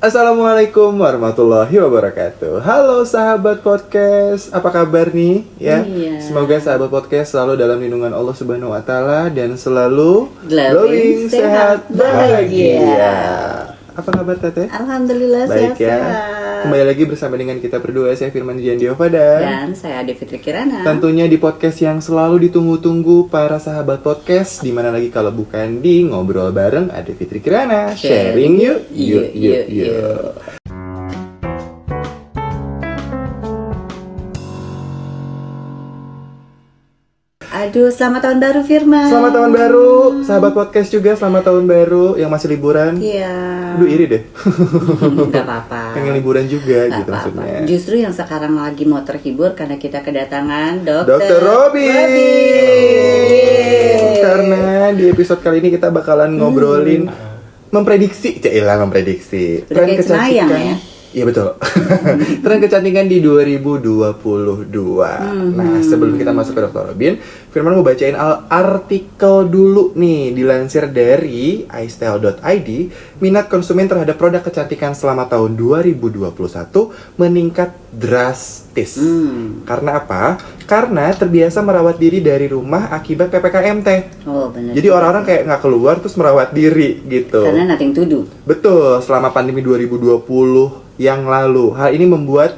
Assalamualaikum warahmatullahi wabarakatuh. Halo sahabat podcast, apa kabar nih? Ya, semoga sahabat podcast selalu dalam lindungan Allah Subhanahu Wa Taala dan selalu glowing, sehat, bahagia. Apa kabar Teteh? Alhamdulillah baik ya. Kembali lagi bersama dengan kita berdua, saya Firman Diandiova dan saya Ade Fitri Kirana. Tentunya di podcast yang selalu ditunggu-tunggu para sahabat podcast, di mana lagi kalau bukan di ngobrol bareng Ade Fitri Kirana. Sharing yuk. Aduh, selamat tahun baru Firman. Selamat tahun baru, sahabat podcast juga selamat tahun baru yang masih liburan. Iya. Aduh iri deh. Gak apa-apa. Pengen liburan juga gak gitu apa-apa. maksudnya. Justru yang sekarang lagi mau terhibur karena kita kedatangan Dr. Robin. Karena di episode kali ini kita bakalan ngobrolin memprediksi Udah kayak Cenayang ya. Iya betul. Tren kecantikan di 2022. Nah, sebelum kita masuk ke Dr. Robin, Firman mau bacain artikel dulu nih, dilansir dari istyle.id. Minat konsumen terhadap produk kecantikan selama tahun 2021 meningkat drastis. Karena apa? Karena terbiasa merawat diri dari rumah akibat PPKM teh. Oh, benar. Jadi orang-orang kayak nggak keluar terus merawat diri gitu. Karena nothing to do. Betul, selama pandemi 2020 yang lalu. Hal ini membuat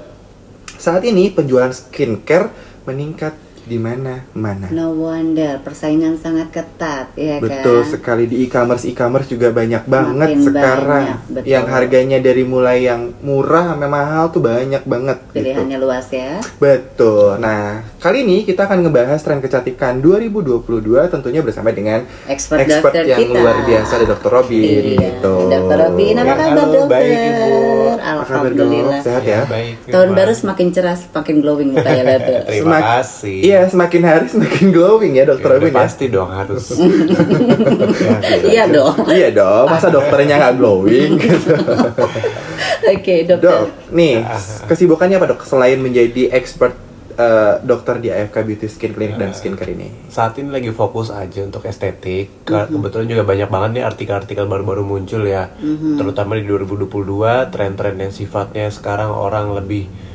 saat ini penjualan skincare meningkat di mana-mana. No wonder, persaingan sangat ketat, ya Betul kan? sekali, di e-commerce juga banyak banget Makin sekarang. banyak, betul. Yang harganya dari mulai yang murah sampai mahal tuh banyak banget. Pilihannya gitu. luas ya. Betul. Nah, kali ini kita akan ngebahas tren kecantikan 2022 tentunya bersama dengan Expert expert dokter yang kita. luar biasa, ada Dr. Robin. Iya, Gitu. Dr. Robin, apa kabar halo, dokter? baik, Ibu. Apa kabar, Dok? Alhamdulillah. Sehat ya? Baik. Tahun baru semakin cerah, semakin glowing mukanya dokter. Terima kasih. Iya, semakin hari semakin glowing ya Dr. Robin ya. Pasti dong harus. Iya dong. Iya dong, masa dokternya nggak glowing gitu. Oke, dokter. Dok, nih kesibukannya apa dok selain menjadi expert dokter di AFK Beauty Skin Clinic dan Skincare ini? Saat ini lagi fokus aja untuk estetik. Kebetulan juga banyak banget nih artikel-artikel baru-baru muncul ya. Terutama di 2022, tren-tren yang sifatnya sekarang orang lebih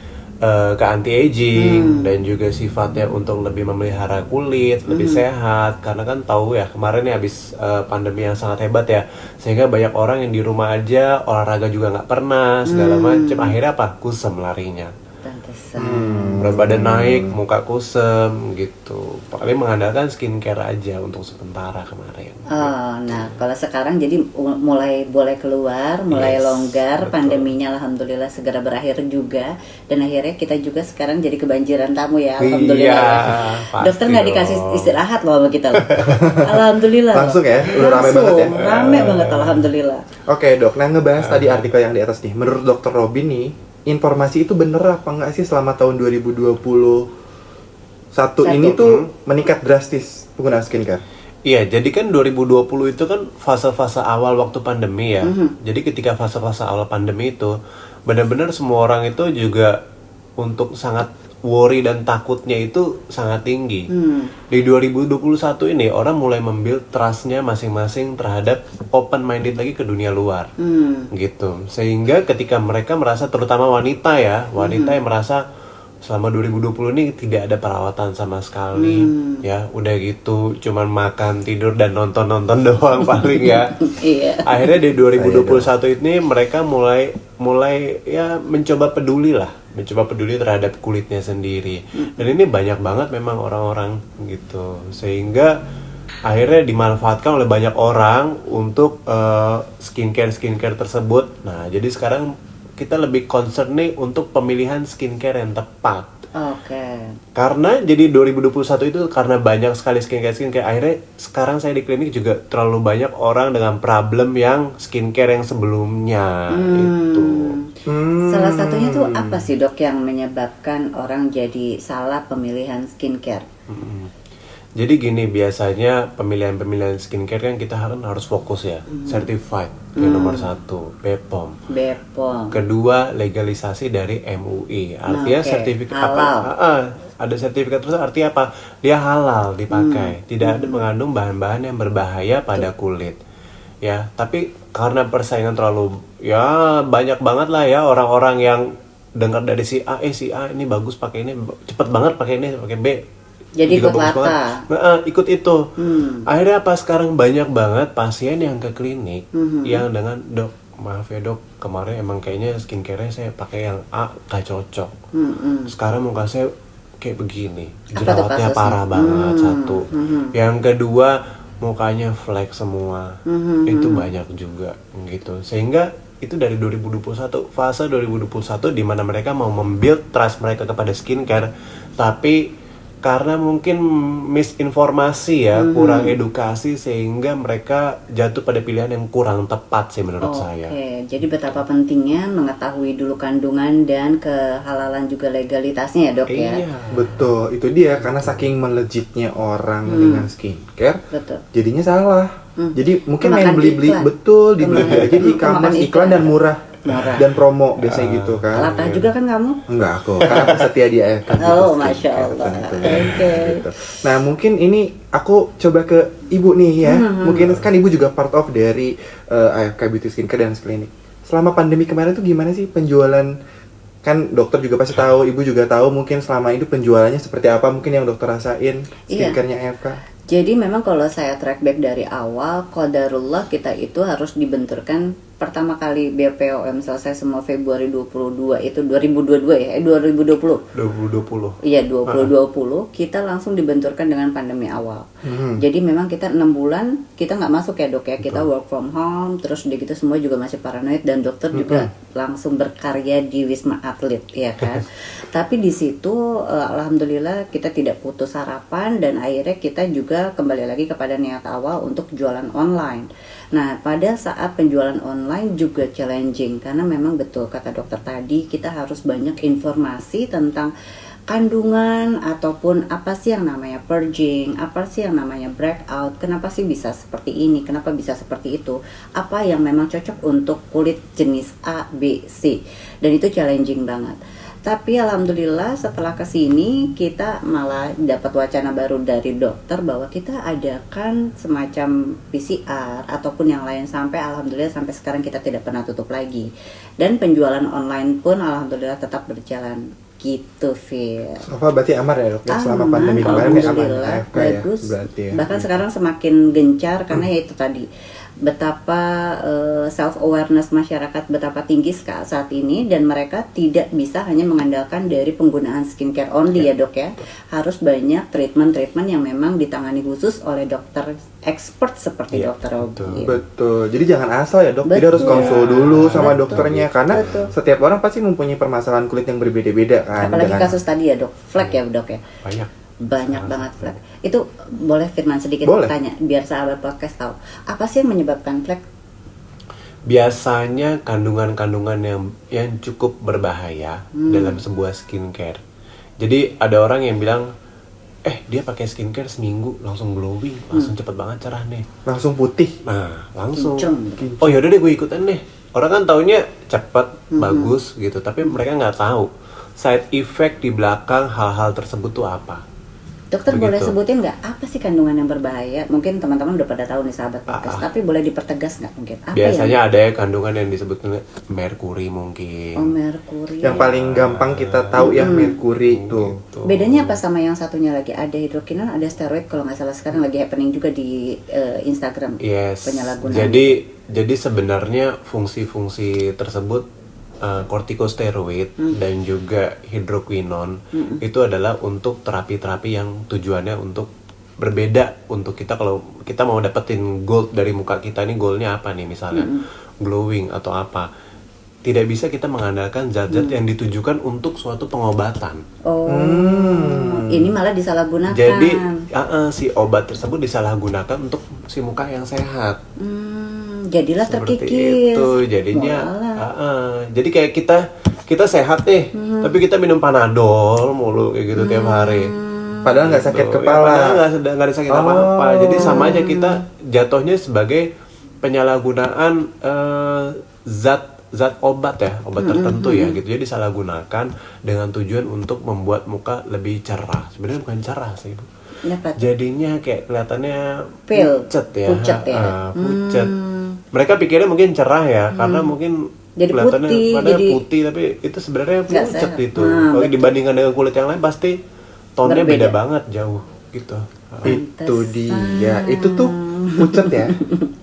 ke anti-aging dan juga sifatnya untuk lebih memelihara kulit, lebih sehat. Karena kan tahu ya kemarin nih habis pandemi yang sangat hebat ya, sehingga banyak orang yang di rumah aja olahraga juga nggak pernah segala macam. Akhirnya apa? Kusem larinya. Berat badan naik, muka kusem gitu. Paling mengandalkan skincare aja untuk sementara kemarin. Oh, nah kalau sekarang jadi mulai boleh keluar, mulai Yes, longgar, betul. pandeminya alhamdulillah segera berakhir juga, dan akhirnya kita juga sekarang jadi kebanjiran tamu ya, alhamdulillah. Iya, pasti Dokter nggak dikasih dong. istirahat loh sama kita loh. Alhamdulillah. Langsung ya? Udah rame Langsung, banget ya? Rame banget alhamdulillah. Oke dok, nah ngebahas tadi artikel yang di atas nih. Menurut Dr. Robin nih, informasi itu bener apa nggak sih selama tahun 2021 ini tuh meningkat drastis penggunaan skincare? Iya, jadi kan 2020 itu kan fase-fase awal waktu pandemi ya. Jadi ketika fase-fase awal pandemi itu, benar-benar semua orang itu juga untuk sangat worry dan takutnya itu sangat tinggi. Di 2021 ini orang mulai membuild trust-nya masing-masing terhadap open-minded lagi ke dunia luar. Gitu. Sehingga ketika mereka merasa, terutama wanita ya, wanita yang merasa selama 2020 ini tidak ada perawatan sama sekali, ya udah gitu, cuman makan, tidur dan nonton doang paling ya. Iya. Akhirnya di 2021 ini mereka mulai ya mencoba peduli terhadap kulitnya sendiri. Dan ini banyak banget memang orang-orang gitu, sehingga akhirnya dimanfaatkan oleh banyak orang untuk skincare tersebut. Nah, jadi sekarang kita lebih concern nih untuk pemilihan skincare yang tepat. Oke. Karena jadi 2021 itu karena banyak sekali skincare, akhirnya sekarang saya di klinik juga terlalu banyak orang dengan problem yang skincare yang sebelumnya itu. Salah satunya tuh apa sih dok yang menyebabkan orang jadi salah pemilihan skincare? Jadi gini, biasanya pemilihan skincare kan kita harus fokus ya. Certified yang nomor 1, BPOM. Kedua, legalisasi dari MUI. Artinya sertifikat halal. ada sertifikat terus artinya apa? Dia halal dipakai, tidak ada mengandung bahan-bahan yang berbahaya pada kulit. Ya, tapi karena persaingan terlalu ya banyak banget lah ya orang-orang yang dengar dari si A ini bagus pakai ini, cepet banget pakai ini, pakai B. Jadi juga ikut bagus lata. banget. Ikut itu. Akhirnya apa sekarang banyak banget pasien yang ke klinik yang dengan dok, maaf ya dok, kemarin emang kayaknya skincare-nya saya pakai yang A gak cocok. Sekarang muka saya kayak begini, Apa tuh jerawatnya kasusnya? parah banget satu. Yang kedua mukanya flek semua. Itu banyak juga gitu. Sehingga itu dari 2021, fase 2021 di mana mereka mau membuild trust mereka kepada skincare, tapi karena mungkin misinformasi ya, kurang edukasi sehingga mereka jatuh pada pilihan yang kurang tepat sih menurut saya. Oke, jadi betapa pentingnya mengetahui dulu kandungan dan kehalalan juga legalitasnya ya dok ya. Iya. Betul, itu dia karena saking melejitnya orang dengan skincare, Betul. jadinya salah. Jadi mungkin Kemakan main beli-beli, iklan. betul, dibeli Kemakan- aja di kemakan e-commerce, iklan iklan. dan murah. Dan promo biasanya gitu kan. Latah juga kan kamu? Enggak aku, karena aku setia di AFK. Oh, Masya Allah. Oke. Gitu. Nah mungkin ini aku coba ke ibu nih ya. Mungkin kan ibu juga part of dari AFK Beauty Skincare dan Klinik. Selama pandemi kemarin tuh gimana sih penjualan? Kan dokter juga pasti tahu, ibu juga tahu mungkin selama itu penjualannya seperti apa mungkin yang dokter rasain skincare-nya AFK. Jadi memang kalau saya track back dari awal, qadarullah kita itu harus dibenturkan pertama kali BPOM selesai semua Februari 22 itu 2022 ya, 2020. 2020. Iya 2020 kita langsung dibenturkan dengan pandemi awal. Jadi memang kita 6 bulan kita nggak masuk ya dok ya, kita work from home, terus udah gitu semua juga masih paranoid dan dokter juga langsung berkarya di Wisma Atlet ya kan. Tapi di situ alhamdulillah kita tidak putus harapan dan akhirnya kita juga kembali lagi kepada niat awal untuk jualan online. Nah pada saat penjualan online juga challenging karena memang betul kata dokter tadi kita harus banyak informasi tentang kandungan ataupun apa sih yang namanya purging, apa sih yang namanya breakout, kenapa sih bisa seperti ini, kenapa bisa seperti itu, apa yang memang cocok untuk kulit jenis A, B, C, dan itu challenging banget. Tapi alhamdulillah setelah kesini kita malah dapat wacana baru dari dokter bahwa kita adakan semacam PCR ataupun yang lain sampai alhamdulillah sampai sekarang kita tidak pernah tutup lagi. Dan penjualan online pun alhamdulillah tetap berjalan gitu Fir. Apa berarti aman ya dok? Ya, selama pandemi kemarin ya aman AFK ya bagus. berarti ya. Bahkan sekarang semakin gencar karena ya itu tadi betapa self awareness masyarakat betapa tinggi saat ini dan mereka tidak bisa hanya mengandalkan dari penggunaan skincare only ya dok ya, harus banyak treatment yang memang ditangani khusus oleh dokter expert seperti dokter Robi. Betul. Jadi jangan asal ya dok. Jadi Betul. harus konsul dulu sama Betul. dokternya karena Betul. setiap orang pasti mempunyai permasalahan kulit yang berbeda-beda kan. Apalagi Dengan- kasus tadi ya dok, flek ya dok ya. Banyak banget flek. Itu boleh Firman sedikit Boleh. tanya biar sahabat podcast tahu. Apa sih yang menyebabkan flek? Biasanya kandungan-kandungan yang cukup berbahaya dalam sebuah skincare. Jadi ada orang yang bilang, dia pakai skincare seminggu langsung glowing, langsung cepet banget cerah nih. langsung putih. Nah, langsung. Kinclong. Oh yaudah deh gue ikutan deh. Orang kan taunya cepet, bagus gitu, tapi mereka nggak tahu side effect di belakang hal-hal tersebut tuh apa. Dokter Begitu. boleh sebutin nggak apa sih kandungan yang berbahaya? Mungkin teman-teman udah pada tahu nih sahabat podcast, tapi boleh dipertegas nggak mungkin? Apa Biasanya ada ya kandungan yang disebut merkuri mungkin. Oh, merkuri. Yang paling gampang kita tahu yang merkuri tuh. Gitu. Bedanya apa sama yang satunya lagi? Ada hidrokinon, ada steroid kalau nggak salah sekarang lagi happening juga di Instagram. Yes. Penyalahgunaan. Jadi sebenarnya fungsi-fungsi tersebut kortikosteroid dan juga hidroquinon itu adalah untuk terapi-terapi yang tujuannya untuk berbeda untuk kita. Kalau kita mau dapetin gold dari muka kita, nih goalnya apa nih misalnya glowing atau apa, tidak bisa kita mengandalkan zat-zat yang ditujukan untuk suatu pengobatan. Oh, ini malah disalahgunakan. Jadi si obat tersebut disalahgunakan untuk si muka yang sehat. Jadilah Seperti terkikis. itu jadinya. Walah. Jadi kayak kita sehat nih, tapi kita minum panadol mulu kayak gitu tiap hari. Padahal nggak sakit Gitu. kepala. Ya, padahal nggak ada sakit apa-apa. Jadi sama aja kita jatuhnya sebagai penyalahgunaan zat obat ya, obat tertentu ya gitu. Jadi disalahgunakan dengan tujuan untuk membuat muka lebih cerah. Sebenarnya bukan cerah sih, Bu. Dapat. Jadinya kayak kelihatannya Pale. pucet ya. Pucet ya. Pucet. mereka pikirnya mungkin cerah ya, karena mungkin Jadi kelihatannya putih, padahal jadi putih, tapi itu sebenarnya nggak pucat sehat. itu. Kalau dibandingkan dengan kulit yang lain pasti tone-nya Berbeda. beda banget, jauh gitu. Itu dia. Itu tuh pucat ya.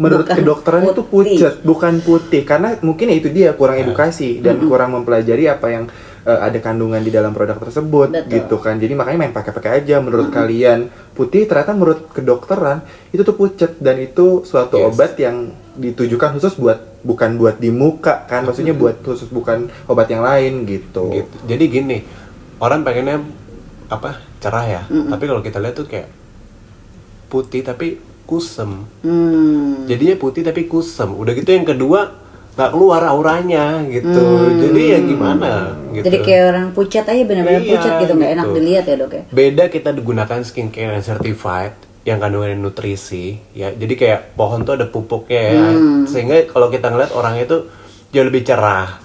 Menurut Bukan kedokteran itu putih. pucat, bukan putih. Karena mungkin ya itu dia kurang edukasi dan kurang mempelajari apa yang ada kandungan di dalam produk tersebut. Betul. Gitu kan. Jadi makanya main pakai-pakai aja. Menurut kalian putih, ternyata menurut kedokteran itu tuh pucat, dan itu suatu Yes. obat yang ditujukan khusus bukan buat di muka kan. Maksudnya buat khusus, bukan obat yang lain gitu. Gitu. Jadi gini, orang pengennya cerah ya, tapi kalau kita lihat tuh kayak putih tapi kusem. Jadinya putih tapi kusem. Udah gitu yang kedua nggak keluar auranya gitu. Jadi ya gimana gitu. Jadi kayak orang pucat aja, benar-benar Iya, pucat gitu, nggak enak gitu. dilihat ya dok ya. Beda kita gunakan skincare yang certified, yang kandungannya nutrisi ya. Jadi kayak pohon tuh ada pupuknya ya. Sehingga kalau kita ngeliat orangnya tuh jauh lebih cerah,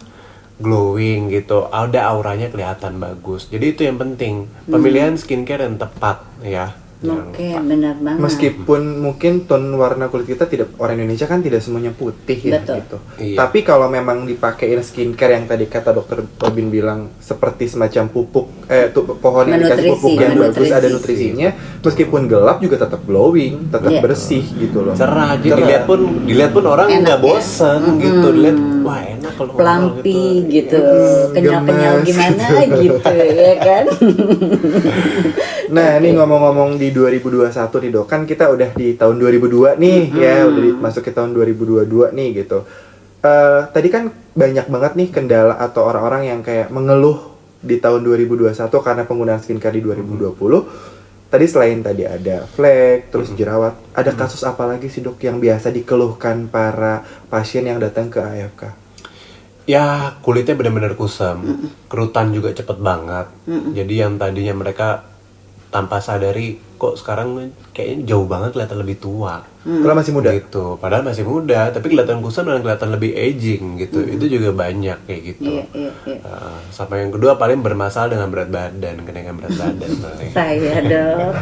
glowing gitu. Ada auranya kelihatan bagus. Jadi itu yang penting. Pemilihan skincare yang tepat ya. Jangan Oke, lupa. benar banget. Meskipun mungkin tone warna kulit kita tidak, orang Indonesia kan tidak semuanya putih ya Betul. gitu. Iya. Tapi kalau memang dipakein skincare yang tadi kata dokter Robin bilang seperti semacam pupuk pohon yang dikasih Menutrisi, pupuk yang bagus, menutrisi. ada nutrisinya, meskipun gelap juga tetap glowing, tetap Iya. bersih gitu loh. Cerah aja, dilihat pun orang Enak nggak ya. bosen gitu. Dilihat wah enak kalau ngomong Pelampi gitu, Gemes. kenyal-kenyal gimana gitu ya kan. Nah, ini ngomong-ngomong di 2021 nih dok, kan kita udah di tahun 2002 nih ya, udah masuk ke tahun 2022 nih gitu. Tadi kan banyak banget nih kendala atau orang-orang yang kayak mengeluh di tahun 2021 karena penggunaan skincare di 2020. Tadi selain tadi ada flek, terus jerawat, ada kasus apa lagi sih dok yang biasa dikeluhkan para pasien yang datang ke AFK? Ya kulitnya benar-benar kusam, kerutan juga cepet banget. Jadi yang tadinya mereka tanpa sadari kok sekarang kayaknya jauh banget kelihatan lebih tua. Kalau masih muda? Gitu. Padahal masih muda, tapi kelihatan kusam dan kelihatan lebih aging gitu. Itu juga banyak kayak gitu. Iya. Sama yang kedua paling bermasalah dengan berat badan, kenaikan berat badan paling. Saya dok.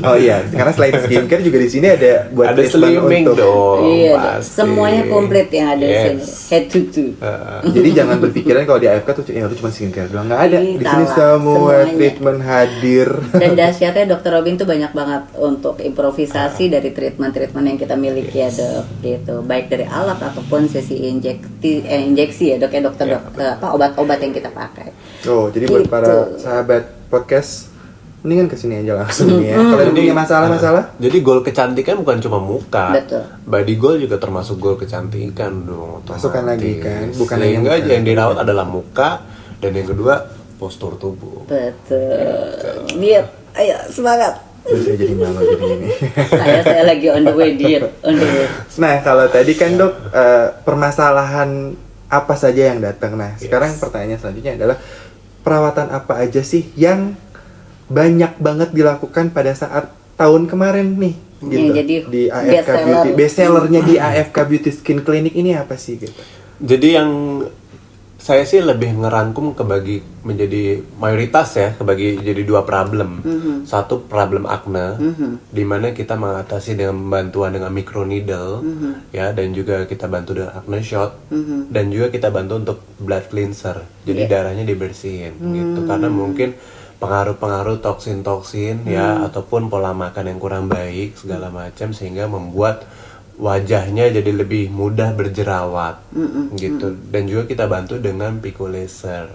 Oh iya, karena selain skincare juga di sini ada buat Ada treatment slimming untuk. dong. Iya, Dok. Pasti. Semuanya komplit yang ada di Yes. sini, head to toe. Jadi jangan berpikiran kalau di AFK tuh ya lu cuma skincare doang, nggak ada. Ih, Di sini salah. semua Semuanya. treatment hadir. Dan dahsyatnya Dokter Robin tuh banyak banget untuk improvisasi dari treatment-treatment yang kita miliki ya dok, gitu. Baik dari alat ataupun sesi injeksi ya dok ya dokter obat-obat yang kita pakai. Oh, jadi buat Gitu. para sahabat podcast, mendingan kesini aja langsung nih ya. Kalau ada punya masalah-masalah, Jadi goal kecantikan bukan cuma muka. Betul. Body goal juga termasuk goal kecantikan dong. Masukkan lagi kan, otomatis. bukan hanya Sehingga muka. yang dirawat adalah muka, dan yang kedua postur tubuh. Betul. Diet, ayo semangat. terus saya jadi malu jadi ini. Saya lagi on the way diet, on the way. Nah, kalau tadi kan dok, permasalahan apa saja yang datang. Nah, sekarang pertanyaan selanjutnya adalah perawatan apa aja sih yang banyak banget dilakukan pada saat tahun kemarin nih gitu, Yang jadi di AFK bestseller. Beauty, bestsellernya di AFK Beauty Skin Clinic ini apa sih gitu? Jadi yang saya sih lebih ngerangkum kebagi menjadi mayoritas ya, kebagi jadi dua problem. Satu problem acne, di mana kita mengatasi dengan bantuan dengan microneedle, ya, dan juga kita bantu dengan acne shot, dan juga kita bantu untuk blood cleanser. Jadi darahnya dibersihin gitu, karena mungkin pengaruh-pengaruh toksin-toksin ya, ataupun pola makan yang kurang baik segala macam, sehingga membuat wajahnya jadi lebih mudah berjerawat gitu. Dan juga kita bantu dengan pico laser.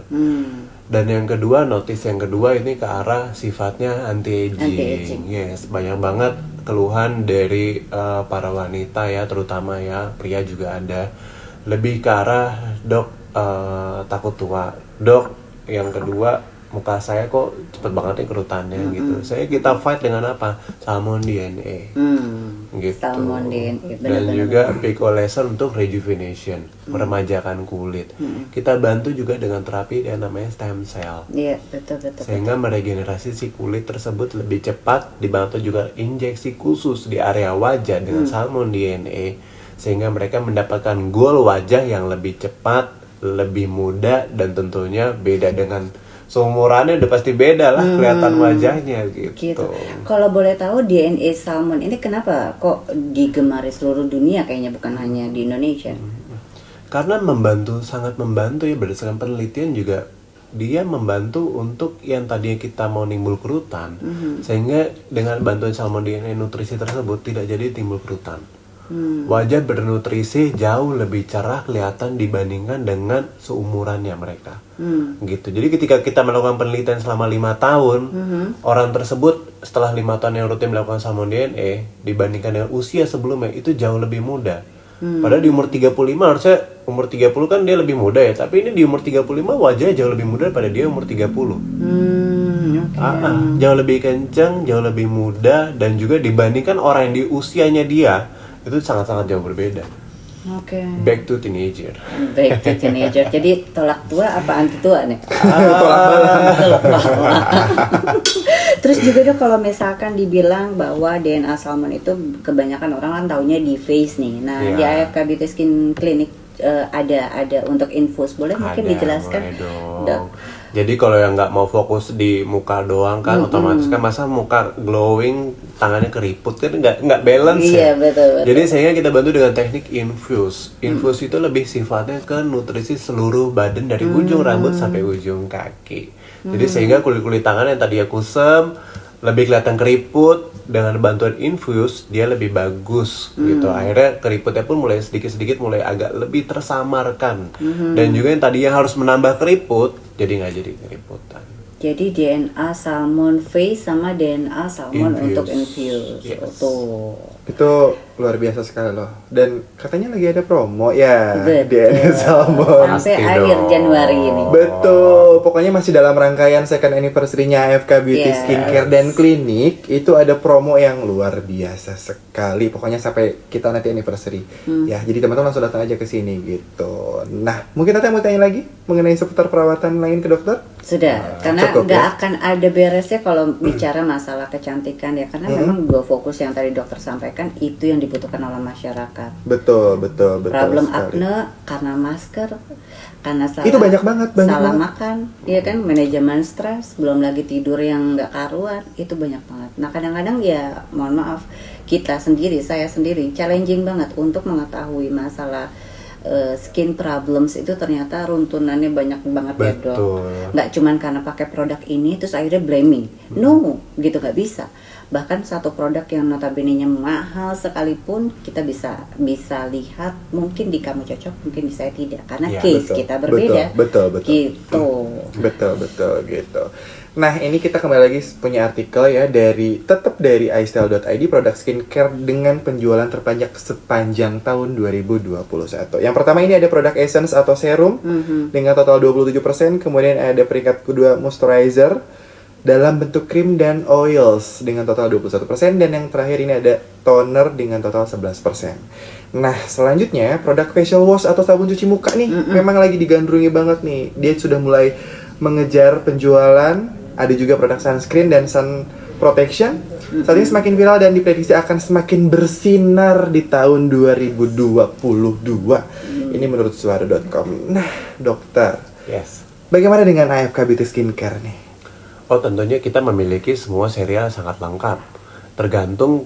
Dan yang kedua, notice yang kedua ini ke arah sifatnya anti-aging. Yes, banyak banget keluhan dari para wanita ya, terutama ya, pria juga ada. Lebih ke arah, dok, takut tua. Dok, yang kedua, muka saya kok cepet banget nih kerutannya gitu. Kita fight dengan apa? Salmon DNA. Gitu. Salmon DNA, Dan benar-benar. juga pico laser untuk rejuvenation, meremajakan kulit. Kita bantu juga dengan terapi yang namanya stem cell, Iya, betul. sehingga meregenerasi si kulit tersebut lebih cepat. Dibantu juga injeksi khusus di area wajah dengan salmon DNA, sehingga mereka mendapatkan goal wajah yang lebih cepat, lebih muda, dan tentunya beda dengan seumurannya udah pasti beda lah kelihatan wajahnya gitu. Gitu. Kalau boleh tahu DNA salmon ini kenapa kok digemari seluruh dunia kayaknya bukan hanya di Indonesia? Karena sangat membantu ya, berdasarkan penelitian juga dia membantu untuk yang tadinya kita mau nimbul kerutan, sehingga dengan bantuan salmon DNA nutrisi tersebut tidak jadi timbul kerutan. Wajah bernutrisi jauh lebih cerah kelihatan dibandingkan dengan seumurannya mereka. Gitu. Jadi ketika kita melakukan penelitian selama 5 tahun, orang tersebut setelah 5 tahun yang rutin melakukan salmon DNA dibandingkan dengan usia sebelumnya itu jauh lebih muda. Padahal di umur 35 harusnya umur 30 kan dia lebih muda ya, tapi ini di umur 35 wajahnya jauh lebih muda daripada dia umur 30. Jauh lebih kencang, jauh lebih muda, dan juga dibandingkan orang yang di usianya dia itu sangat-sangat jauh berbeda. Oke. Back to teenager. Back to teenager. Jadi tolak tua apa anti tua nih? Tolak bala. Terus juga dong kalau misalkan dibilang bahwa DNA salmon itu kebanyakan orang kan taunya di face nih. Nah, Iya. di AFK Beauty Skin Clinic ada untuk infus. Boleh mungkin dijelaskan? Boleh dong. Dok. Jadi kalau yang nggak mau fokus di muka doang kan, otomatis kan masa muka glowing, tangannya keriput kan nggak balance Iya, ya. betul. Jadi sehingga kita bantu dengan teknik infuse. Infuse itu lebih sifatnya ke nutrisi seluruh badan dari ujung rambut sampai ujung kaki. Jadi sehingga kulit-kulit tangan yang tadinya kusam lebih kelihatan keriput, dengan bantuan infuse dia lebih bagus gitu. Akhirnya keriputnya pun mulai sedikit-sedikit mulai agak lebih tersamarkan. Dan juga yang tadinya harus menambah keriput jadi nggak jadi keriputan. Jadi DNA salmon face sama DNA salmon Infuse. untuk infuse. Yes. Tuh. Itu luar biasa sekali loh. Dan katanya lagi ada promo ya, Betul. DNA Salmon. Sampai Pasti akhir dong. Januari ini. Betul, pokoknya masih dalam rangkaian second anniversary-nya AFK Beauty Yes. Skincare dan Klinik. Itu ada promo yang luar biasa sekali. Pokoknya sampai kita nanti anniversary. Ya, jadi teman-teman langsung datang aja ke sini gitu. Nah, mungkin nanti mau tanya lagi mengenai seputar perawatan lain ke dokter? Sudah, karena cukup, nggak ya? akan ada beresnya kalau bicara masalah kecantikan ya. Karena memang dua fokus yang tadi dokter sampaikan itu yang dibutuhkan oleh masyarakat. Betul. Problem sekali. acne karena masker, karena salah, Itu banyak banget. salah makan, ya kan, manajemen stres, belum lagi tidur yang nggak karuan, itu banyak banget. Nah kadang-kadang ya mohon maaf saya sendiri challenging banget untuk mengetahui masalah skin problems itu ternyata runtunannya banyak banget ya dok. Betul. Nggak cuman karena pakai produk ini terus akhirnya blaming, no gitu nggak bisa. Bahkan satu produk yang notabene-nya mahal sekalipun kita bisa lihat mungkin di kamu cocok, mungkin di saya tidak, karena Iya, case betul, kita berbeda. betul. Gitu. Betul gitu. Nah, ini kita kembali lagi punya artikel ya tetap dari iStyle.id, produk skincare dengan penjualan terbanyak sepanjang tahun 2021. Yang pertama ini ada produk essence atau serum dengan total 27%, kemudian ada peringkat kedua moisturizer dalam bentuk krim dan oils dengan total 21%, dan yang terakhir ini ada toner dengan total 11%. Nah, selanjutnya produk facial wash atau sabun cuci muka nih memang lagi digandrungi banget nih. Dia sudah mulai mengejar penjualan. Ada juga produk sunscreen dan sun protection. Saat ini semakin viral dan diprediksi akan semakin bersinar di tahun 2022. Ini menurut suara.com. Nah, dokter, Yes. bagaimana dengan AFK Beauty Skincare nih? Oh, tentunya kita memiliki semua serial sangat lengkap. Tergantung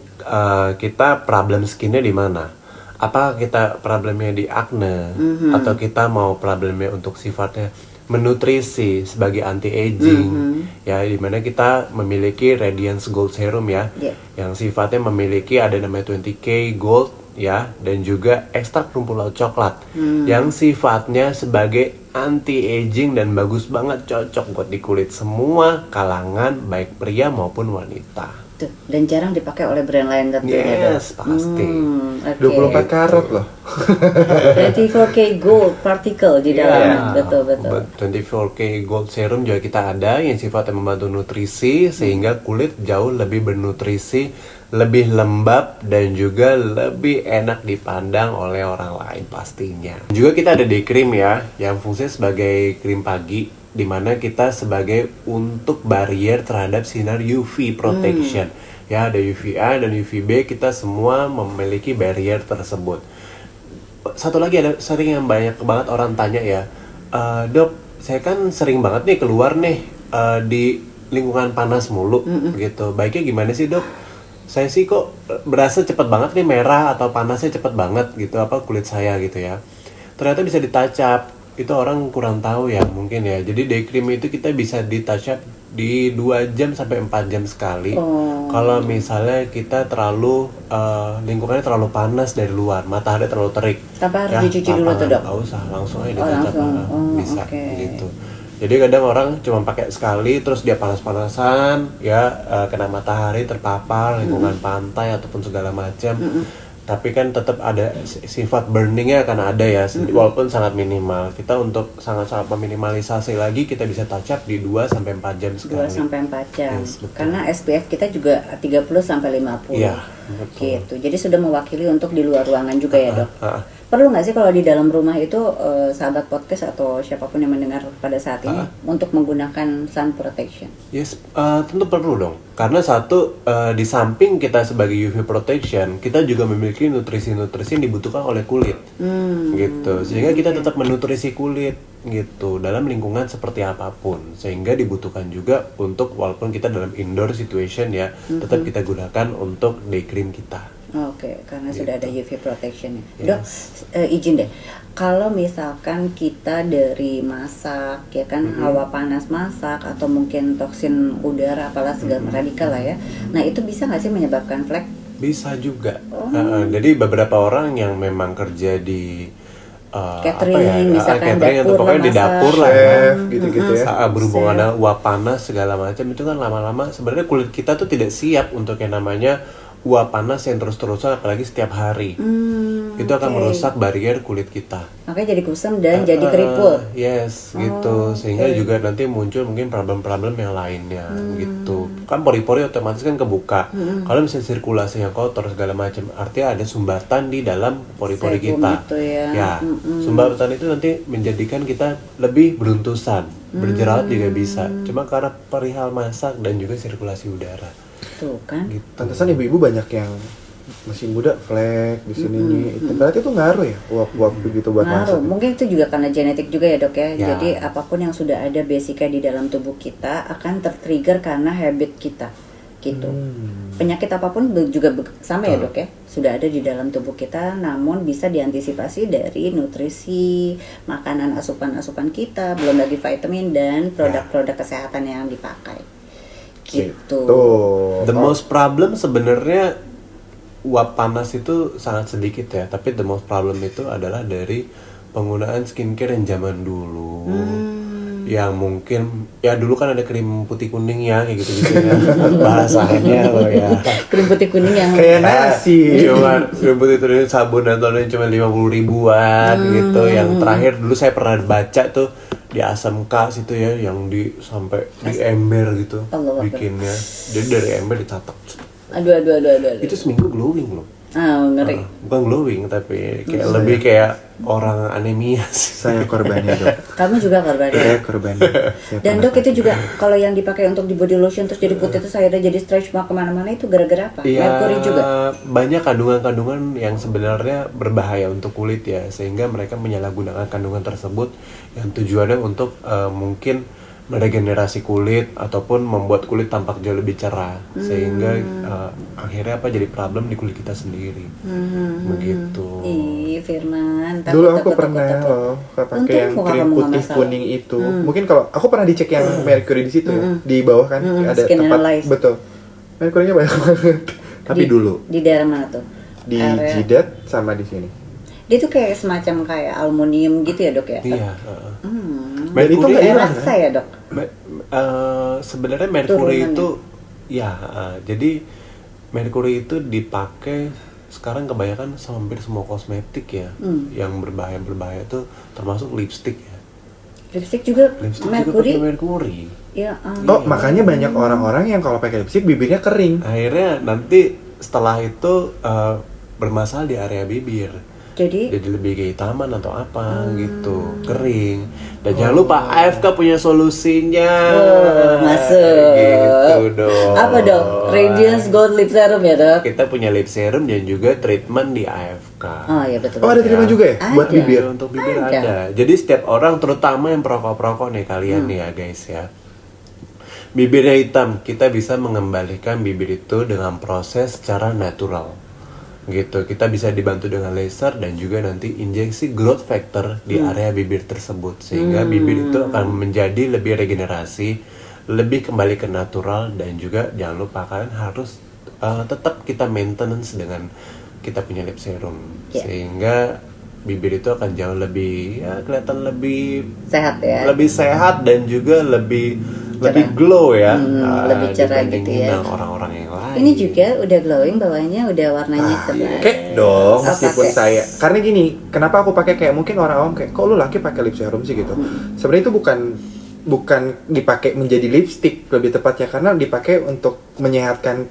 kita problem skinnya di mana. Apa kita problemnya di acne, atau kita mau problemnya untuk sifatnya menutrisi sebagai anti aging, ya, dimana kita memiliki Radiance Gold Serum ya, yang sifatnya memiliki ada namanya 20K Gold ya, dan juga ekstrak rumput laut coklat yang sifatnya sebagai anti aging dan bagus banget, cocok buat di kulit semua kalangan baik pria maupun wanita. Tuh, dan jarang dipakai oleh brand lain tentunya. Yes, pasti. 24 karat loh. 24K gold particle di dalamnya. Iya. Betul. 24K Gold Serum juga kita ada yang sifatnya membantu nutrisi sehingga kulit jauh lebih bernutrisi, lebih lembab, dan juga lebih enak dipandang oleh orang lain pastinya. Juga kita ada day cream ya, yang fungsinya sebagai krim pagi, dimana kita sebagai untuk barrier terhadap sinar UV protection. Ya, ada UVA dan UVB, kita semua memiliki barrier tersebut. Satu lagi ada sering yang banyak banget orang tanya ya, dok, saya kan sering banget nih keluar nih di lingkungan panas mulu gitu. Baiknya gimana sih dok? Saya sih kok berasa cepet banget nih merah atau panasnya cepet banget gitu kulit saya gitu ya. Ternyata bisa di-touch up. Itu orang kurang tahu ya mungkin ya. Jadi day cream itu kita bisa di-touch up di 2 jam sampai 4 jam sekali. Kalau misalnya kita terlalu lingkungannya terlalu panas dari luar, matahari terlalu terik. Tanpa harus dicuci dulu tuh dok? Nggak usah, langsung aja di-touch up. Bisa okay. gitu. Jadi kadang orang cuma pakai sekali terus dia panas-panasan ya, kena matahari, terpapar lingkungan pantai ataupun segala macam. Tapi kan tetap ada sifat burningnya akan ada ya, walaupun sangat minimal. Kita untuk sangat-sangat meminimalisasi lagi, kita bisa touch up di 2-4 jam sekali. 2-4 jam. Yes, karena SPF kita juga 30-50. Iya, betul. Gitu. Jadi sudah mewakili untuk di luar ruangan juga ya dok. Perlu nggak sih kalau di dalam rumah itu sahabat podcast atau siapapun yang mendengar pada saat ini untuk menggunakan sun protection? Yes, tentu perlu dong. Karena satu, di samping kita sebagai UV protection, kita juga memiliki nutrisi-nutrisi yang dibutuhkan oleh kulit, gitu. Sehingga kita tetap menutrisi kulit, gitu, dalam lingkungan seperti apapun. Sehingga dibutuhkan juga untuk walaupun kita dalam indoor situation ya, tetap kita gunakan untuk day cream kita. Oke, karena Gitu. sudah ada UV protection. Yes. Dok, izin deh. Kalau misalkan kita dari masak, ya kan, hawa panas masak atau mungkin toksin udara, apalah segala radikal lah ya. Nah itu bisa nggak sih menyebabkan flek? Bisa juga. Jadi beberapa orang yang memang kerja di Catering, misalkan catering atau dapur pokoknya lah, di dapur masak. lah ya, Chef, gitu-gitu ya. saat berhubungan dengan uap panas segala macam itu kan lama-lama sebenarnya kulit kita tuh tidak siap untuk yang namanya uap panas yang terus-terusan apalagi setiap hari. Itu akan merusak barrier kulit kita. Makanya jadi kusam dan jadi keriput. Yes, gitu. Sehingga juga nanti muncul mungkin problem-problem yang lainnya gitu. Kan pori-pori otomatis kan kebuka. Kalau misalnya sirkulasi yang kotor segala macam, artinya ada sumbatan di dalam pori-pori Sebum kita. itu ya. Sumbatan itu nanti menjadikan kita lebih beruntusan. Berjerawat juga bisa. Cuma karena perihal masak dan juga sirkulasi udara. Tuh kan. Gitu. Pantesan ibu-ibu banyak yang masih muda flek di sini nih. Itu berarti itu ngaruh ya uap-uap begitu buat Ngaruh. masak. Mungkin itu juga karena genetik juga ya dok ya. Ya. Jadi apapun yang sudah ada basicnya di dalam tubuh kita akan tertrigger karena habit kita gitu. Penyakit apapun juga sama ya dok ya. Sudah ada di dalam tubuh kita, namun bisa diantisipasi dari nutrisi, makanan asupan-asupan kita, belum lagi vitamin dan produk-produk kesehatan yang dipakai. Gitu. The most problem sebenarnya uap panas itu sangat sedikit ya, tapi the most problem itu adalah dari penggunaan skincare yang zaman dulu. Yang mungkin ya dulu kan ada krim putih kuning ya kayak gitu-gitu ya bahasanya loh ya. Krim putih kuning yang Kayak nasi. Cuma krim putih kuning sabun dan toner cuma 50 ribuan gitu. Yang terakhir dulu saya pernah baca tuh di asam kas itu ya yang sampai di ember gitu Allah bikinnya. Jadi dari ember dicatak. aduh. Itu seminggu glowing loh. Ngeri. Bukan glowing tapi kayak lebih kayak orang anemia sih. Saya korbannya dok. Kamu juga korbannya. Saya korbannya. Saya Dan pernah dok itu juga kalau yang dipakai untuk di body lotion terus jadi putih terus akhirnya jadi stretch mark kemana-mana itu gara-gara apa? Iya, Merkuri juga. banyak kandungan-kandungan yang sebenarnya berbahaya untuk kulit ya, sehingga mereka menyalahgunakan kandungan tersebut yang tujuannya untuk mungkin meregenerasi kulit ataupun membuat kulit tampak jauh lebih cerah, sehingga akhirnya jadi problem di kulit kita sendiri. Begitu. Ih, Firman. Dulu aku pernah loh pakai yang krim putih kuning itu. Mungkin kalau aku pernah dicek yang mercury di situ ya, di bawah kan ada Skin tempat analyze. betul. Mercury-nya banyak banget. Tapi dulu Di daerah mana tuh? di Area- jidat sama di sini. Dia tuh kayak semacam kayak aluminium gitu ya dok ya? Iya. Dan itu nggak hilang Rasa ya dok? Sebenarnya merkuri Turunannya. itu ya jadi merkuri itu dipakai sekarang kebanyakan hampir semua kosmetik ya yang berbahaya itu termasuk lipstick ya. Lipstick juga Lipstick merkuri? juga pakai merkuri. Ya, Oh, makanya banyak orang-orang yang kalau pakai lipstick bibirnya kering. Akhirnya nanti setelah itu bermasalah di area bibir. Jadi lebih kehitaman atau apa gitu, kering. Dan jangan lupa AFK punya solusinya. Masuk. Gitu dong. Apa dong? Radiance Gold Lip Serum ya dok? Kita punya lip serum dan juga treatment di AFK. Oh iya betul. Oh ada terima juga ya? Buat Ada. bibir? Untuk bibir Ada. ada. Jadi setiap orang, terutama yang perokok-perokok nih kalian nih ya guys ya. Bibirnya hitam, kita bisa mengembalikan bibir itu dengan proses secara natural. Gitu, kita bisa dibantu dengan laser dan juga nanti injeksi growth factor di area bibir tersebut sehingga bibir itu akan menjadi lebih regenerasi, lebih kembali ke natural. Dan juga jangan lupa kalian harus tetap kita maintenance dengan kita punya lip serum sehingga bibir itu akan jauh lebih kelihatan lebih Sehat ya. lebih sehat dan juga lebih glow ya, lebih cerah dibandingin gitu ya. dengan orang-orang yang lain. Ini juga udah glowing, bawahnya udah warnanya cerah. Oke dong, Oh, meskipun pakai. saya karena gini, kenapa aku pakai kayak mungkin orang awam kayak kok lu laki pakai lip serum sih gitu. Sebenarnya itu bukan dipakai menjadi lipstick, lebih tepatnya karena dipakai untuk menyehatkan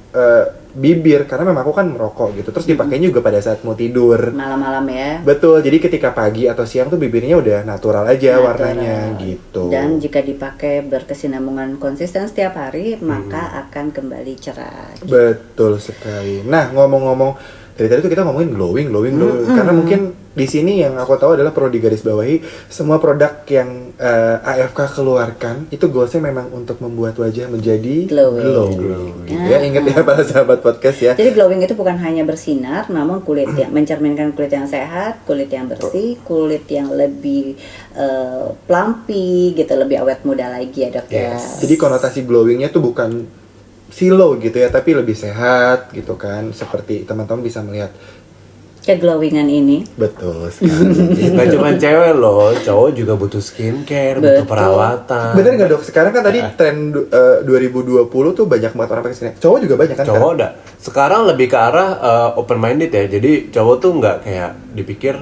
bibir karena memang aku kan merokok gitu. Terus dipakainya juga pada saat mau tidur. Malam-malam ya. Betul, jadi ketika pagi atau siang tuh bibirnya udah natural aja Natural. warnanya gitu. Dan jika dipakai berkesinambungan konsisten setiap hari, maka akan kembali cerah. Betul sekali. Nah, ngomong-ngomong dari tadi tuh kita ngomongin glowing. Karena mungkin di sini yang aku tahu adalah perlu digarisbawahi semua produk yang AFK keluarkan itu goalsnya memang untuk membuat wajah menjadi Glowing. glow. Gitu ya, ingat ya para sahabat podcast ya. Jadi glowing itu bukan hanya bersinar, namun kulit yang mencerminkan kulit yang sehat, kulit yang bersih, kulit yang lebih plumpy gitu, lebih awet muda lagi ya dok ya. Jadi konotasi glowingnya tuh bukan slow gitu ya, tapi lebih sehat gitu kan. Seperti teman-teman bisa melihat. Keglowingan ini. Betul sekali. Gak cuma cewek loh, cowok juga butuh skincare, butuh perawatan. Bener nggak dok? Sekarang kan tadi tren 2020 tuh banyak banget orang pakai skincare. Cowok juga banyak kan? Cowok udah. Sekarang lebih ke arah open minded ya. Jadi cowok tuh nggak kayak dipikir,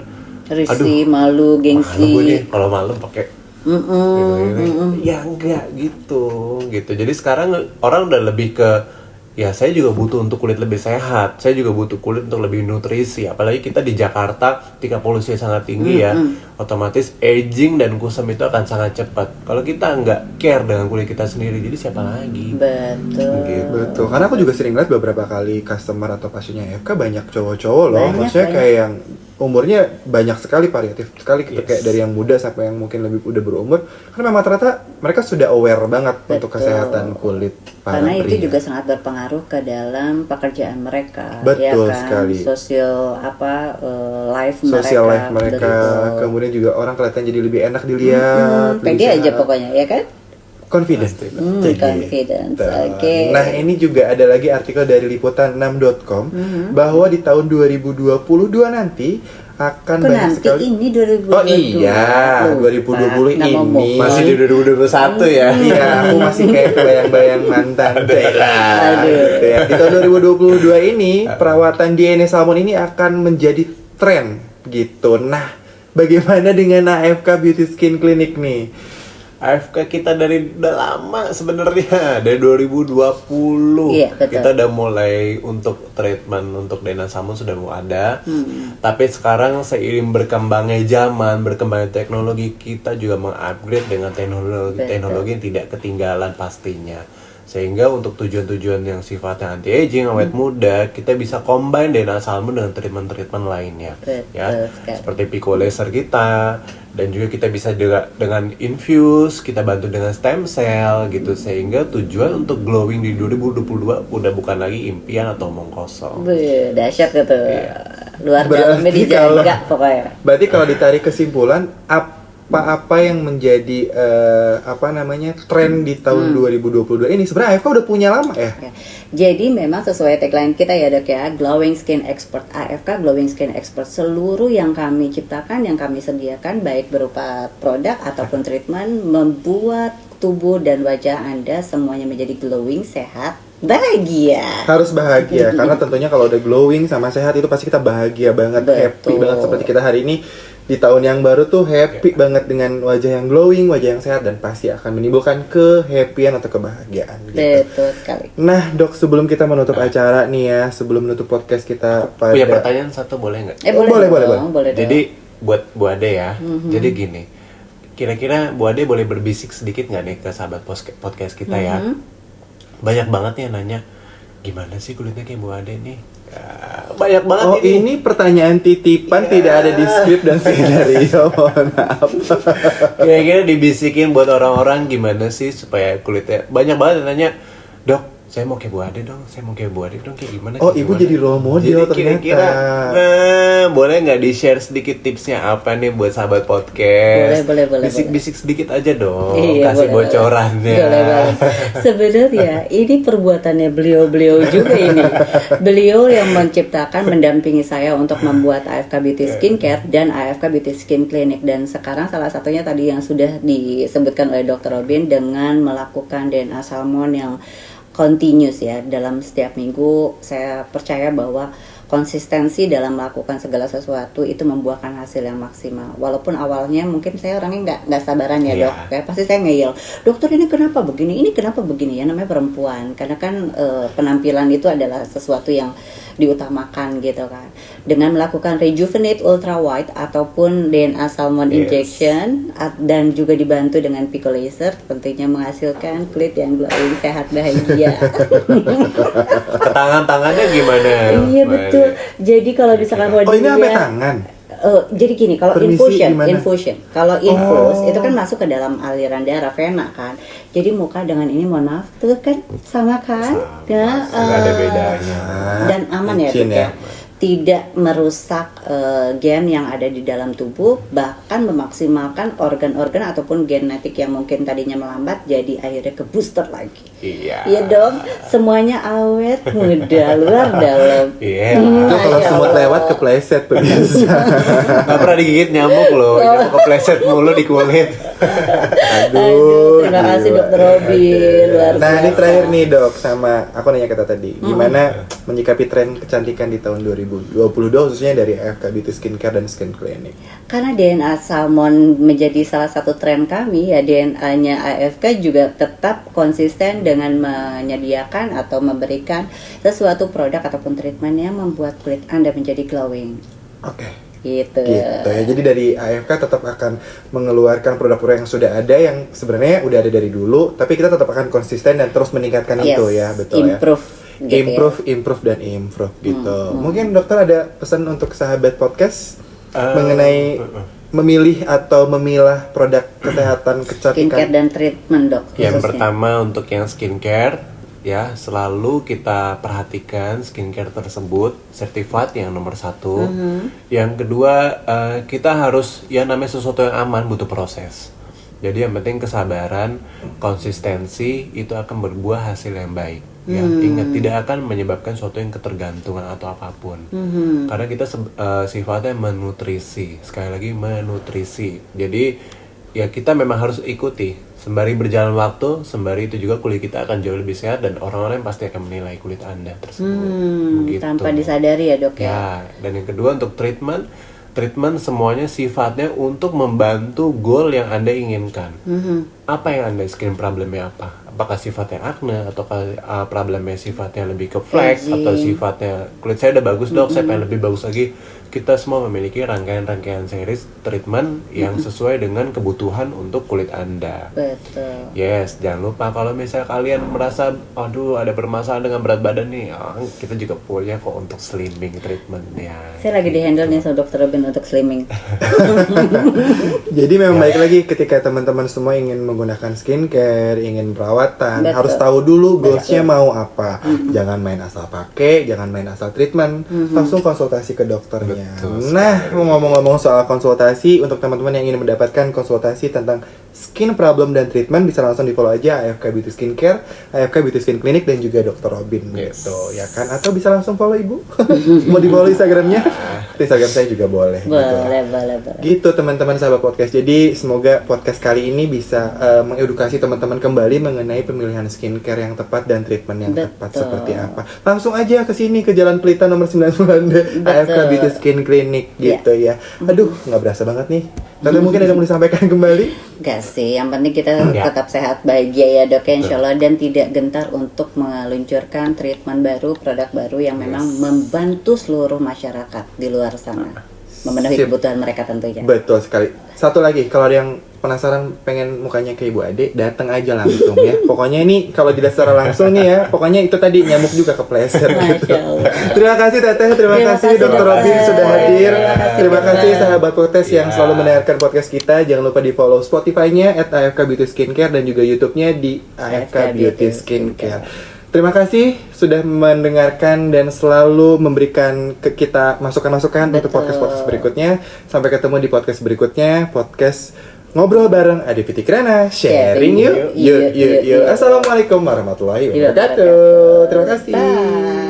Risih, malu, malu gengsi. gue nih kalau malam pakai gitu. Ya enggak gitu. Jadi sekarang orang udah lebih ke ya saya juga butuh untuk kulit lebih sehat, saya juga butuh kulit untuk lebih nutrisi. Apalagi kita di Jakarta ketika polusi sangat tinggi ya, otomatis aging dan kusam itu akan sangat cepat. Kalau kita nggak care dengan kulit kita sendiri, jadi siapa lagi? Betul. Gitu. Betul, karena aku juga sering lihat beberapa kali customer atau pasiennya AFK banyak cowok-cowok loh. Banyak, Maksudnya banyak. kayak yang umurnya banyak sekali, variatif sekali gitu. Kayak dari yang muda sampai yang mungkin lebih udah berumur. Karena memang ternyata mereka sudah aware banget untuk Betul. kesehatan kulit para Karena itu pria. juga sangat berpengaruh ke dalam pekerjaan mereka, Betul ya kan? sekali. Social life mereka, betul. kemudian juga orang kelihatan jadi lebih enak dilihat, lebih Pede aja sehat. pokoknya, ya kan? Confident. Jadi, Confidence, gitu. oke. Nah ini juga ada lagi artikel dari liputan6.com bahwa di tahun 2022 nanti akan Kok banyak nanti sekali. ini 2020? Oh iya, 2020 Lupa, nggak ini Masih di 2021 ya. Iya, aku masih kayak bayang-bayang mantan. Aduh. Gitu ya. Di tahun 2022 ini perawatan DNA salmon ini akan menjadi tren gitu. Nah, bagaimana dengan AFK Beauty Skin Clinic nih? AFK kita dari udah lama sebenarnya, dari 2020 Iya, betul. kita udah mulai untuk treatment untuk DNA salmon sudah mau ada. Tapi sekarang seiring berkembangnya zaman, berkembangnya teknologi, kita juga mengupgrade dengan teknologi yang tidak ketinggalan pastinya. Sehingga untuk tujuan-tujuan yang sifatnya anti-aging, awet muda, kita bisa combine DNA salmon dengan treatment-treatment lainnya. Betul Ya, sekali. seperti pico laser kita, dan juga kita bisa juga dengan infuse, kita bantu dengan stem cell gitu, sehingga tujuan untuk glowing di 2022 udah bukan lagi impian atau omong kosong. Wih, dahsyat gitu. Luar Berarti dalamnya dijaga pokoknya. Berarti kalau ditarik kesimpulan, apa yang menjadi tren di tahun 2022 ini sebenarnya AFK udah punya lama ya? Ya. Jadi memang sesuai tagline kita ya dok ya, Glowing Skin Expert AFK, Glowing Skin Expert. Seluruh yang kami ciptakan, yang kami sediakan baik berupa produk ataupun treatment, membuat tubuh dan wajah Anda semuanya menjadi glowing, sehat, bahagia. Harus bahagia karena tentunya kalau udah glowing sama sehat itu pasti kita bahagia banget, happy Betul. banget seperti kita hari ini di tahun yang baru tuh happy banget dengan wajah yang glowing, wajah yang sehat, dan pasti akan menimbulkan kehappyan atau kebahagiaan gitu. Betul sekali. Nah dok, sebelum kita menutup acara nih ya, sebelum menutup podcast kita pada... Punya pertanyaan satu boleh nggak? Boleh. Boleh Jadi buat Bu Ade ya, jadi gini, kira-kira Bu Ade boleh berbisik sedikit nggak nih ke sahabat podcast kita ya? Banyak banget nih yang nanya, gimana sih kulitnya kayak Bu Ade nih? Banyak banget Oh ini pertanyaan titipan, tidak ada di skrip dan skenario, mohon maaf. Kira-kira dibisikin buat orang-orang gimana sih supaya kulitnya, banyak banget yang nanya, dok saya mau kayak Bu Ade dong, kayak gimana? Oh kayak ibu gimana?" jadi role model Jadi ternyata. kira-kira, boleh nggak di-share sedikit tipsnya apa nih buat sahabat podcast? Boleh. Bisik-bisik sedikit aja dong, Iya, kasih boleh. bocorannya. Boleh. Sebenarnya ini perbuatannya beliau juga ini. Beliau yang menciptakan, mendampingi saya untuk membuat AFK Beauty Skincare dan AFK Beauty Skin Clinic, dan sekarang salah satunya tadi yang sudah disebutkan oleh Dr. Robin dengan melakukan DNA Salmon yang continuous ya, dalam setiap minggu. Saya percaya bahwa konsistensi dalam melakukan segala sesuatu itu membuahkan hasil yang maksimal. Walaupun awalnya mungkin saya orangnya nggak sabaran ya dok, kayak pasti saya ngeyel, dokter ini kenapa begini ya, namanya perempuan, karena kan penampilan itu adalah sesuatu yang diutamakan gitu kan. Dengan melakukan rejuvenate ultra white ataupun DNA salmon injection dan juga dibantu dengan pico laser, tentunya menghasilkan kulit yang glowing, sehat, bahagia. Ke tangan-tangannya gimana? Iya betul. Jadi kalau misalkan mau Oh ini sampai dilihat, tangan? jadi gini, kalau Permisi, infusion, kalau infus itu kan masuk ke dalam aliran darah vena kan. Jadi muka dengan ini, mohon maaf, tuh kan sama kan? Nggak ada bedanya. Dan aman ya, Mungkin dok ya. Tidak merusak gen yang ada di dalam tubuh, bahkan memaksimalkan organ-organ ataupun genetik yang mungkin tadinya melambat jadi akhirnya ke booster lagi. Iya. Iya dong, semuanya awet, muda, luar dalam. Iya. Itu kalau semut lewat kepleset pemirsa. Nggak pernah digigit nyamuk loh, nyamuk kepleset mulu di kulit. Aduh, terima kasih Dokter Robin, luar biasa. Nah ini terakhir nih dok, sama aku nanya kita tadi, gimana menyikapi tren kecantikan di tahun 2022 khususnya dari AFK Beauty Skincare dan Skin Clinic? Karena DNA salmon menjadi salah satu tren kami ya, DNA-nya AFK juga tetap konsisten dengan menyediakan atau memberikan sesuatu produk ataupun treatment yang membuat kulit Anda menjadi glowing. Oke. Gitu. Gitu ya. Jadi dari AFK tetap akan mengeluarkan produk-produk yang sudah ada, yang sebenarnya udah ada dari dulu, tapi kita tetap akan konsisten dan terus meningkatkan itu ya, betul improve, ya. gitu Improve gitu. Mungkin dokter ada pesan untuk sahabat podcast mengenai memilih atau memilah produk kesehatan kecantikan? Skincare dan treatment dok. Yang khususnya. pertama untuk yang skincare, ya selalu kita perhatikan skincare tersebut certified yang nomor 1. Yang kedua, kita harus, ya namanya sesuatu yang aman butuh proses. Jadi yang penting kesabaran, konsistensi itu akan berbuah hasil yang baik. Ya, ingat tidak akan menyebabkan suatu yang ketergantungan atau apapun. Karena kita sifatnya menutrisi. Sekali lagi menutrisi. Jadi ya kita memang harus ikuti. Sembari berjalan waktu, sembari itu juga kulit kita akan jauh lebih sehat dan orang-orang pasti akan menilai kulit Anda tersebut. Begitu. Tanpa disadari ya dok ya. Ya, dan yang kedua untuk treatment semuanya sifatnya untuk membantu goal yang Anda inginkan. Apa yang Anda skin problemnya apa? Apakah sifatnya acne atau problemnya sifatnya lebih ke flek atau sifatnya kulit saya udah bagus dok, saya pengen lebih bagus lagi. Kita semua memiliki rangkaian-rangkaian series treatment yang sesuai dengan kebutuhan untuk kulit Anda. Betul. Yes, jangan lupa kalau misalnya kalian merasa aduh ada permasalahan dengan berat badan nih, kita juga punya kok untuk slimming treatment ya. Saya lagi di handle nih sama Dokter Robin untuk slimming. Jadi memang baik lagi ketika teman-teman semua ingin menggunakan skincare, ingin perawatan, Betul. harus tahu dulu goalsnya mau apa. Jangan main asal pakai, jangan main asal treatment, langsung konsultasi ke dokternya. Nah, ngomong-ngomong soal konsultasi, untuk teman-teman yang ingin mendapatkan konsultasi tentang skin problem dan treatment, bisa langsung di follow aja AFK Beauty Skincare, AFK Beauty Skin Clinic, dan juga Dr. Robin gitu, ya kan? Atau bisa langsung follow ibu, mau di follow Instagramnya, Instagram saya juga boleh. Boleh. Gitu teman-teman sahabat podcast. Jadi semoga podcast kali ini bisa mengedukasi teman-teman kembali mengenai pemilihan skincare yang tepat dan treatment yang tepat seperti apa. Langsung aja ke sini ke Jalan Pelita nomor 9 AFK Beauty Skin Clinic gitu ya. Aduh, nggak berasa banget nih. Tante mungkin ada mau disampaikan kembali? Gak sih, yang penting kita tetap sehat, bahagia ya dok ya insya Allah, dan tidak gentar untuk meluncurkan treatment baru, produk baru yang memang membantu seluruh masyarakat di luar sana memenuhi kebutuhan mereka tentunya. Betul sekali. Satu lagi, kalau ada yang penasaran pengen mukanya kayak Ibu Ade, datang aja langsung ya. Pokoknya ini kalau dilihat secara langsung nih ya, pokoknya itu tadi nyamuk juga kepleset gitu. Terima kasih Teteh, terima kasih Dr. Robin sudah hadir. Terima kasih sahabat podcast yang selalu mendengarkan podcast kita. Jangan lupa di follow Spotify-nya @AFK Beauty Skincare dan juga YouTube-nya di AFK Beauty Skincare. Terima kasih sudah mendengarkan dan selalu memberikan ke kita masukan-masukan untuk podcast-podcast berikutnya. Sampai ketemu di podcast berikutnya, podcast Ngobrol bareng Ade Fitriana, sharing yuk. Assalamualaikum warahmatullahi wabarakatuh. Terima kasih. Bye.